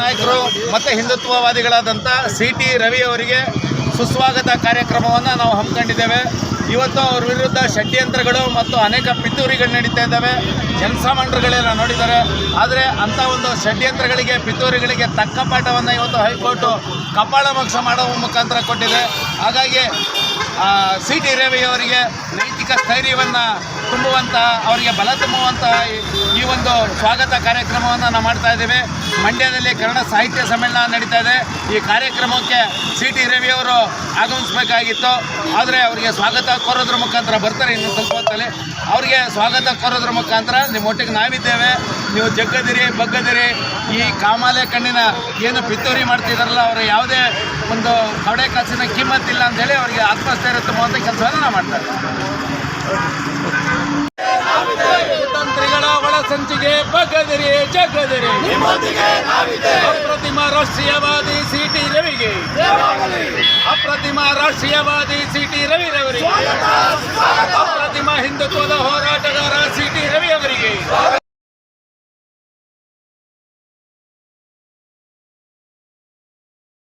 ನಾಯಕರು ಮತ್ತು ಹಿಂದುತ್ವವಾದಿಗಳಾದಂಥ ಸಿ.ಟಿ. ರವಿ ಅವರಿಗೆ ಸುಸ್ವಾಗತ ಕಾರ್ಯಕ್ರಮವನ್ನು ನಾವು ಹಮ್ಮಿಕೊಂಡಿದ್ದೇವೆ. ಇವತ್ತು ಅವ್ರ ವಿರುದ್ಧ ಷಡ್ಯಂತ್ರಗಳು ಮತ್ತು ಅನೇಕ ಪಿತೂರಿಗಳು ನಡೀತಾ ಇದ್ದಾವೆ. ಜನಸಾಮಾನ್ಯರುಗಳೆಲ್ಲ ನೋಡಿದ್ದಾರೆ. ಆದರೆ ಅಂಥ ಒಂದು ಷಡ್ಯಂತ್ರಗಳಿಗೆ ಪಿತೂರಿಗಳಿಗೆ ತಕ್ಕ ಪಾಠವನ್ನು ಇವತ್ತು ಹೈಕೋರ್ಟು ಕಪಾಳ ಮೋಕ್ಷ ಮಾಡುವ ಮುಖಾಂತರ ಕೊಟ್ಟಿದೆ. ಹಾಗಾಗಿ ಸಿ.ಟಿ. ರವಿ ಅವರಿಗೆ ನೈತಿಕ ಸ್ಥೈರ್ಯವನ್ನು ತುಂಬುವಂಥ, ಅವರಿಗೆ ಬಲ ತುಂಬುವಂಥ ಈ ಒಂದು ಸ್ವಾಗತ ಕಾರ್ಯಕ್ರಮವನ್ನು ನಾವು ಮಾಡ್ತಾ ಇದ್ದೇವೆ. ಮಂಡ್ಯದಲ್ಲಿ ಕನ್ನಡ ಸಾಹಿತ್ಯ ಸಮ್ಮೇಳನ ನಡೀತಾ ಇದೆ. ಈ ಕಾರ್ಯಕ್ರಮಕ್ಕೆ ಸಿ.ಟಿ. ರವಿ ಅವರು ಆಗಮಿಸಬೇಕಾಗಿತ್ತು. ಆದರೆ ಅವರಿಗೆ ಸ್ವಾಗತ ಕೋರೋದ್ರ ಮುಖಾಂತರ ಬರ್ತಾರೆ ಇನ್ನು ಸ್ವಲ್ಪ ಹೊತ್ತಲ್ಲಿ. ಅವರಿಗೆ ಸ್ವಾಗತ ಕೋರೋದ್ರ ಮುಖಾಂತರ ನಿಮ್ಮ ಒಟ್ಟಿಗೆ ನಾವಿದ್ದೇವೆ, ನೀವು ಜಗ್ಗದಿರಿ ಬಗ್ಗದಿರಿ, ಈ ಕಾಮಾಲೆ ಕಣ್ಣಿನ ಏನು ಪಿತೂರಿ ಮಾಡ್ತಿದ್ದಾರಲ್ಲ ಅವರ ಯಾವುದೇ ಒಂದು ಕವಡೆ ಕಾಸಿನ ಕಿಮ್ಮತ್ತಿಲ್ಲ ಅಂತೇಳಿ ಅವರಿಗೆ ಆತ್ಮಸ್ಥೈರ್ಯ ತುಂಬುವಂಥ ಕೆಲಸವನ್ನು ನಾವು ಮಾಡ್ತಾರೆ. ಕುತಂತ್ರಿಗಳ ಒಳಸಂಚಿಗೆ ಬಗ್ಗದಿರಿ ಜಗ್ಗದಿರಿ, ಅಪ್ರತಿಮ ರಾಷ್ಟ್ರೀಯವಾದಿ ಸಿ.ಟಿ. ರವಿಗೆ, ಅಪ್ರತಿಮ ರಾಷ್ಟ್ರೀಯವಾದಿ ಸಿ.ಟಿ. ರವಿರವರಿಗೆ, ಅಪ್ರತಿಮ ಹಿಂದುತ್ವ